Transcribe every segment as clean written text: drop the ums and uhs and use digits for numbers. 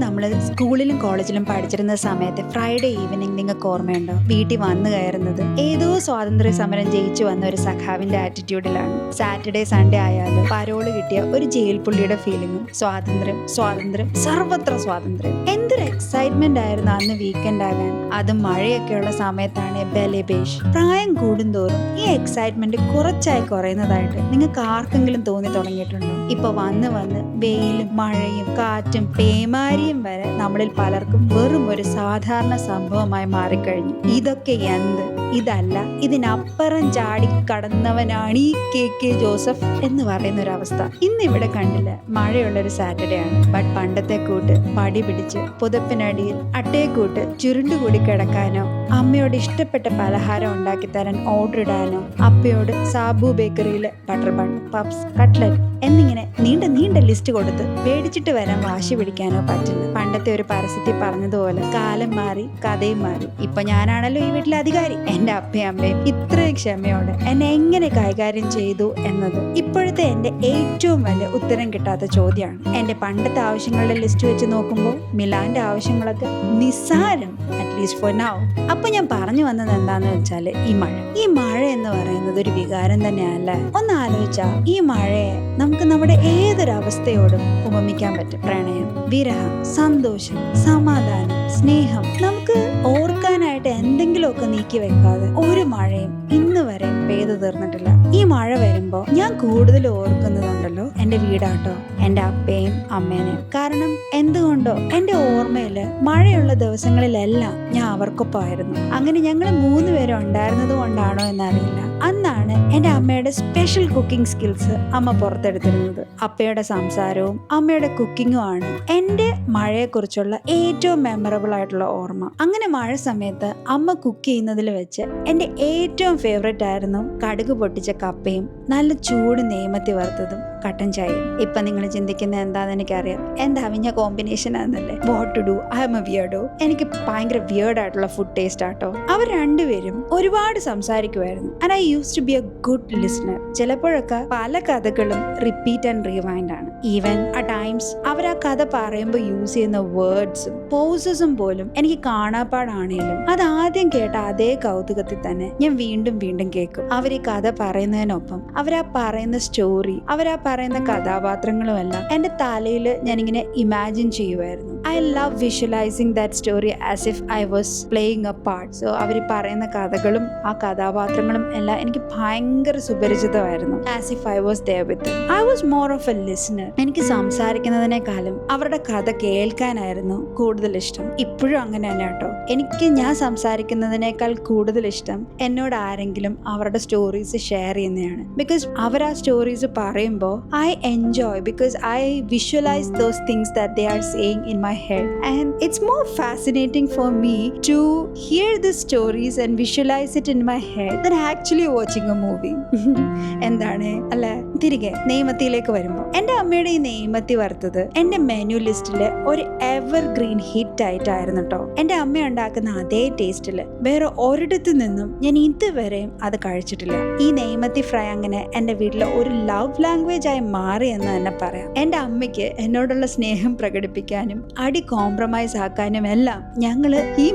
നമ്മൾ സ്കൂളിലും കോളേജിലും പഠിച്ചിരുന്ന സമയത്ത് ഫ്രൈഡേ ഈവനിങ് നിങ്ങൾക്ക് ഓർമ്മയുണ്ടോ? വീട്ടിൽ വന്നു കയറുന്നത് ഏതോ സ്വാതന്ത്ര്യ സമരം ജയിച്ചു വന്ന ഒരു സഖാവിന്റെ ആറ്റിറ്റ്യൂഡിലാണ്. സാറ്റർഡേ സൺഡേ ആയാലും പരോള് കിട്ടിയ ഒരു ജയിൽ പുള്ളിയുടെ ഫീലിങ്ങും സ്വാതന്ത്ര്യം സ്വാതന്ത്ര്യം സർവത്ര സ്വാതന്ത്ര്യം. എന്തൊരു എക്സൈറ്റ്മെന്റ് ആയിരുന്നു അന്ന് വീക്കെൻഡ് ആകാൻ. അതും മഴയൊക്കെയുള്ള സമയത്താണ് ബെലേബേഷ്. പ്രായം കൂടുന്തോറും ഈ എക്സൈറ്റ്മെന്റ് കുറച്ചായി കുറയുന്നതായിട്ട് നിങ്ങൾക്ക് ആർക്കെങ്കിലും തോന്നി തുടങ്ങിയിട്ടുണ്ടോ? ഇപ്പൊ വന്ന് വന്ന് വെയിലും മഴയും കാറ്റും പേമാരിയും വരെ നമ്മളിൽ പലർക്കും വെറും ഒരു സാധാരണ സംഭവമായി മാറിക്കഴിഞ്ഞു. ഇതൊക്കെ എന്ത്? ഇതല്ല, ഇതിനപ്പുറം ചാടി കടന്നവനാണ് ഈ കെ ജോസഫ് എന്ന് പറയുന്ന ഒരു അവസ്ഥ ഇന്നിവിടെ കണ്ടില്ല. മഴയുള്ളൊരു സാറ്റർഡേ ആണ്. ബട്ട് പണ്ടത്തെ കൂട്ട് പടി പിടിച്ച് പുതപ്പിനടിയിൽ അട്ടയെക്കൂട്ട് ചുരുണ്ടുകൂടി കിടക്കാനോ, അമ്മയോട് ഇഷ്ടപ്പെട്ട പലഹാരം ഉണ്ടാക്കി തരാൻ ഓർഡർ ഇടാനോ, അപ്പയോട് സാബു ബേക്കറിയിലെ ബട്ടർ ബൺ, പപ്സ്, കട്ട്ലറ്റ് എന്നിങ്ങനെ നീണ്ട നീണ്ട ലിസ്റ്റ് കൊടുത്ത് മേടിച്ചിട്ട് വരാൻ വാശി പിടിക്കാനോ പറ്റില്ല. പണ്ടത്തെ ഒരു പരസ്യത്തിൽ പറഞ്ഞതുപോലെ കാലം മാറി കഥയും മാറി. ഇപ്പൊ ഞാനാണല്ലോ ഈ വീട്ടിലെ അധികാരി. എന്റെ അപ്പയും അമ്മയും ഇത്രയും ക്ഷമയോടെ എന്നെ എങ്ങനെ കൈകാര്യം ചെയ്തു എന്നത് ഇപ്പോഴത്തെ എന്റെ ഏറ്റവും വലിയ ഉത്തരം കിട്ടാത്ത ചോദ്യമാണ്. എന്റെ പണ്ടത്തെ ആവശ്യങ്ങളുടെ ലിസ്റ്റ് വെച്ച് നോക്കുമ്പോൾ മിലാന്റെ ആവശ്യങ്ങളൊക്കെ നിസ്സാരം, അറ്റ്ലീസ്റ്റ് ഫോർ നൗ. അപ്പൊ ഞാൻ പറഞ്ഞു വന്നത് എന്താന്ന് വെച്ചാല് ഈ മഴ എന്ന് പറയുന്നത് ഒരു വികാരം തന്നെയല്ലേ? ഒന്ന് ആലോചിച്ചാ ഈ മഴയെ നമുക്ക് നമ്മുടെ ഏതൊരു അവസ്ഥയോടും ഉപമിക്കാൻ പറ്റും. പ്രണയം, വിരഹം, സന്തോഷം, സമാധാനം, സ്നേഹം. നമുക്ക് ഓർക്കാനായിട്ട് എന്തെങ്കിലുമൊക്കെ നീക്കി വെക്കാതെ ഒരു മഴയും ഇന്ന് വരെ പെയ്തു തീർന്നിട്ടില്ല. ഈ മഴ വരുമ്പോ ഞാൻ കൂടുതൽ ഓർക്കുന്നതുണ്ടല്ലോ എന്റെ വീടാട്ടോ, എന്റെ അപ്പയും അമ്മേനെയും. കാരണം എന്തുകൊണ്ടോ എന്റെ ഓർമ്മയില് മഴയുള്ള ദിവസങ്ങളിലെല്ലാം ഞാൻ അവർക്കൊപ്പമായിരുന്നു. അങ്ങനെ ഞങ്ങൾ 3 പേരും ഉണ്ടായിരുന്നത് കൊണ്ടാണോ എന്നറിയില്ല, അന്നാണ് എന്റെ അമ്മയുടെ സ്പെഷ്യൽ കുക്കിംഗ് സ്കിൽസ് അമ്മ പുറത്തെടുത്തിരുന്നത്. അപ്പയുടെ സംസാരവും അമ്മയുടെ കുക്കിങ്ങും ആണ് എന്റെ മഴയെക്കുറിച്ചുള്ള ഏറ്റവും മെമ്മറബിൾ ആയിട്ടുള്ള ഓർമ്മ. അങ്ങനെ മഴ സമയത്ത് അമ്മ കുക്ക് ചെയ്യുന്നതിൽ വെച്ച് എന്റെ ഏറ്റവും ഫേവറേറ്റ് ആയിരുന്നു കടുക് പൊട്ടിച്ച കപ്പയും നല്ല ചൂട് നെയ്മത്തി വറുത്തതും കട്ടൻ ചായയും. ഇപ്പൊ നിങ്ങൾ ചിന്തിക്കുന്നത് എന്താണെന്ന് എനിക്കറിയാം, എന്താ അവിഞ്ഞ കോമ്പിനേഷൻ ആണെന്നല്ലേ? What to do, I am a weirdo. എനിക്ക് ഭയങ്കര വിയർഡ് ആയിട്ടുള്ള ഫുഡ് ടേസ്റ്റ് ആട്ടോ. അവർ രണ്ടുപേരും ഒരുപാട് സംസാരിക്കുമായിരുന്നു. And I use to be a good listener. ചിലപ്പോഴൊക്കെ പല കഥകളും റിപ്പീറ്റ് ആൻഡ് റീവൈൻഡ് ആണ്. ഈവൻ ആ ടൈംസ് അവർ ആ കഥ പറയുമ്പോൾ യൂസ് ചെയ്യുന്ന വേർഡ്സും പോസസും പോലും എനിക്ക് കാണാപ്പാടാണേലും അത് ആദ്യം കേട്ട അതേ കൗതുകത്തിൽ തന്നെ ഞാൻ വീണ്ടും വീണ്ടും കേൾക്കും. അവർ ഈ കഥ പറയുന്നതിനൊപ്പം അവരാ പറയുന്ന സ്റ്റോറി, അവരാ പറയുന്ന കഥാപാത്രങ്ങളും എല്ലാം എന്റെ തലയിൽ ഞാനിങ്ങനെ ഇമാജിൻ ചെയ്യുമായിരുന്നു. I love visualizing that story as if I was playing a part. So അവർ പറയുന്ന കഥകളും ആ കഥാപാത്രങ്ങളും എല്ലാം എനിക്ക് ഭയങ്കര സുപരിചിതമായിരുന്നു. As if I was there with them. I was more of a listener. എനിക്ക് സംസാരിക്കുന്നതിനേക്കാളും അവരുടെ കഥ കേൾക്കാനായിരുന്നു കൂടുതൽ ഇഷ്ടം. ഇപ്പോഴും അങ്ങനെ തന്നെ കേട്ടോ. എനിക്ക് ഞാൻ സംസാരിക്കുന്നതിനേക്കാൾ കൂടുതൽ ഇഷ്ടം എന്നോട് ആരെങ്കിലും അവരുടെ സ്റ്റോറീസ് ഷെയർ ചെയ്യുന്നതാണ്. ബിക്കോസ് അവർ ആ സ്റ്റോറീസ് പറയുമ്പോൾ I enjoy because I visualize those things that they are saying in my head, and it's more fascinating for me to hear the stories and visualize it in my head than actually watching a movie. എന്താണ് അല്ലെ? തിരികെ നെയ്മത്തിയിലേക്ക് വരുമ്പോൾ എന്റെ അമ്മയുടെ ഈ നെയ്മത്തി വറുത്തത് എന്റെ menu ലിസ്റ്റില് ഒരു എവർ ഗ്രീൻ ഹിറ്റ് ആയിട്ടായിരുന്നു കേട്ടോ. എന്റെ അമ്മ ഉണ്ടാക്കുന്ന അതേ ടേസ്റ്റില് വേറെ ഒരിടത്തു നിന്നും ഞാൻ ഇതുവരെയും അത് കഴിച്ചിട്ടില്ല. ഈ നെയ്മത്തി ഫ്രൈ അങ്ങനെ എന്റെ വീട്ടിലെ ഒരു ലവ് ലാംഗ്വേജ് ആയി മാറി എന്ന് തന്നെ പറയാം. എന്റെ അമ്മയ്ക്ക് എന്നോടുള്ള സ്നേഹം പ്രകടിപ്പിക്കാനും അടി കോംപ്രമൈസ് ആക്കാനും എല്ലാം ഞങ്ങള് ഈ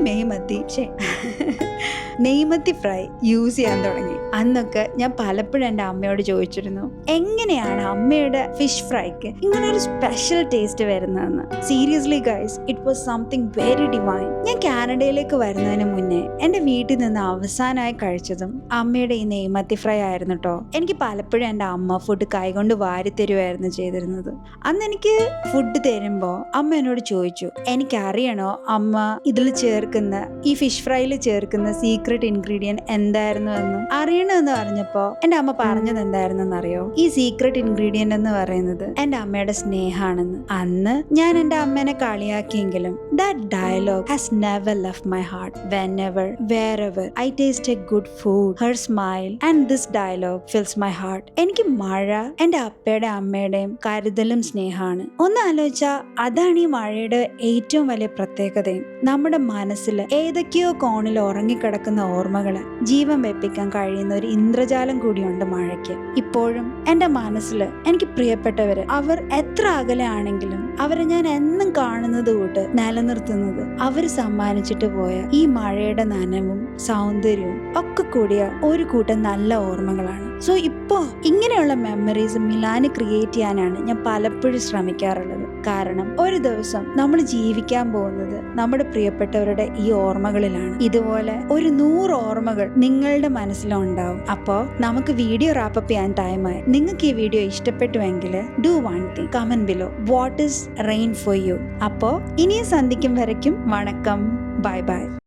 നെയ്മത്തി ഫ്രൈ യൂസ് ചെയ്യാൻ തുടങ്ങി. അന്നൊക്കെ ഞാൻ പലപ്പോഴും എൻ്റെ അമ്മയോട് ചോദിച്ചിരുന്നു, എങ്ങനെയാണ് അമ്മയുടെ ഫിഷ് ഫ്രൈക്ക് ഇങ്ങനെ ഒരു സ്പെഷ്യൽ ടേസ്റ്റ് വരുന്നതെന്ന്. Seriously guys, it was something very divine. ഞാൻ കാനഡയിലേക്ക് വരുന്നതിന് മുന്നേ എൻ്റെ വീട്ടിൽ നിന്ന് അവസാനമായി കഴിച്ചതും അമ്മയുടെ ഈ നെയ്മത്തി ഫ്രൈ ആയിരുന്നു കേട്ടോ. എനിക്ക് പലപ്പോഴും എൻ്റെ അമ്മ ഫുഡ് കൈകൊണ്ട് വാരി തരുമായിരുന്നു ചെയ്തിരുന്നത്. അന്ന് എനിക്ക് ഫുഡ് തരുമ്പോൾ അമ്മ എന്നോട് ചോദിച്ചു, എനിക്കറിയണോ അമ്മ ഇതിൽ ചേർക്കുന്ന, ഈ ഫിഷ് ഫ്രൈയിൽ ചേർക്കുന്ന സീക്രട്ട് ഇൻഗ്രീഡിയന്റ് എന്തായിരുന്നു എന്ന്. അറിയണമെന്ന് പറഞ്ഞപ്പോ എന്റെ അമ്മ പറഞ്ഞത് എന്തായിരുന്നെന്ന് അറിയോ? ഈ സീക്രട്ട് ഇൻഗ്രീഡിയന്റ് എന്ന് പറയുന്നത് എന്റെ അമ്മയുടെ സ്നേഹാണെന്ന്. അന്ന് ഞാൻ എന്റെ അമ്മേനെ കളിയാക്കിയെങ്കിലും that dialogue has never left my heart. Whenever wherever I taste a good food, her smile and this dialogue fills my heart. എനിക്ക് മഴ എന്റെ അപ്പയുടെ അമ്മയുടെയും കരുതലും സ്നേഹമാണ്. ഒന്ന് ആലോചിച്ചാ അതാണ് ഈ മഴയുടെ മഴയുടെ ഏറ്റവും വലിയ പ്രത്യേകതയും നമ്മുടെ മനസ്സിൽ ഏതൊക്കെയോ കോണിൽ ഉറങ്ങിക്കിടക്കുന്ന ഓർമ്മകളെ ജീവൻ വെപ്പിക്കാൻ കഴിയുന്ന ഒരു ഇന്ദ്രജാലം കൂടിയുണ്ട് മഴയ്ക്ക്. ഇപ്പോഴും എൻ്റെ മനസ്സിൽ എനിക്ക് പ്രിയപ്പെട്ടവര്, അവർ എത്ര അകലെ ആണെങ്കിലും അവരെ ഞാൻ എന്നും കാണുന്നത് കൂട്ട് നിലനിർത്തുന്നത് അവർ സമ്മാനിച്ചിട്ട് പോയ ഈ മഴയുടെ നനവും സൗന്ദര്യവും ഒക്കെ കൂടിയ ഒരു കൂട്ടം നല്ല ഓർമ്മകളാണ്. സോ ഇപ്പോ ഇങ്ങനെയുള്ള മെമ്മറീസ് മിലാന് ക്രിയേറ്റ് ചെയ്യാനാണ് ഞാൻ പലപ്പോഴും ശ്രമിക്കാറുള്ളത്. കാരണം ഒരു ദിവസം നമ്മൾ ജീവിക്കാൻ പോകുന്നത് നമ്മുടെ പ്രിയപ്പെട്ടവരുടെ ഈ ഓർമ്മകളിലാണ്. ഇതുപോലെ ഒരു 100 ഓർമ്മകൾ നിങ്ങളുടെ മനസ്സിലുണ്ടാവും. അപ്പോൾ നമുക്ക് വീഡിയോ റാപ്പപ്പ് ചെയ്യാൻ ടൈമായി. നിങ്ങൾക്ക് ഈ വീഡിയോ ഇഷ്ടപ്പെട്ടുവെങ്കിൽ do one thing, comment below what is rain for you. അപ്പോൾ ഇനിയും സന്ധിക്കും വരയ്ക്കും വണക്കം, ബൈ ബൈ.